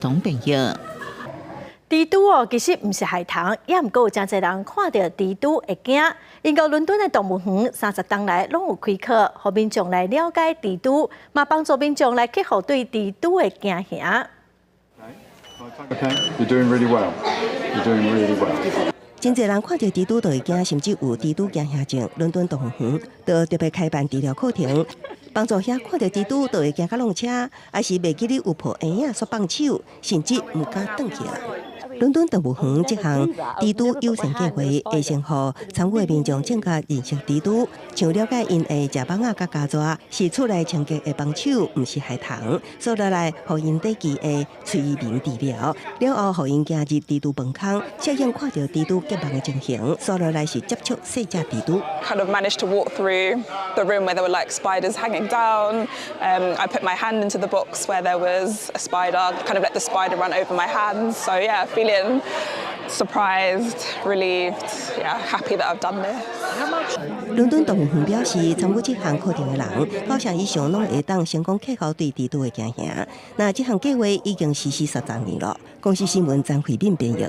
同朋友。蜘蛛哦，其实唔是害虫，也毋过有真侪人看到蜘蛛会惊。英国伦敦的动物园30档来拢有开课，互民众来了解蜘蛛，嘛帮助民众来克服对蜘蛛的惊吓。Okay, you're doing really well. You're doing really well. 真侪人看到蜘蛛就会惊，甚至有蜘蛛惊吓症。伦敦动物园就特别开办治疗课程，帮助遐看到蜘蛛就会惊甲弄车，还是袂记得有破婴仔所放手，甚至唔敢转去啦。伦敦动物园这项蜘蛛友善计划会先互参与的民众正确认识蜘蛛，像了解因会食蚊仔甲家蛇是出来清洁的帮手，唔是害虫，所以来互因短期的催眠治疗，了后互因行入蜘蛛粪坑，适应看到蜘蛛结网的情形，所以来是接触细只蜘蛛。Kind of managed to walk through the room where there were like spiders hanging down. I put my hand into the box where there was a spider. Kind of let the spider run over my hands. So yeah, feeling surprised, relieved, yeah, happy that I've done this. 伦敦动物园表示，参与这项课程的人，9成以上拢会当成功克服对蜘蛛的惊吓。那这项计划已经实施13年了。公司新闻张慧敏编译。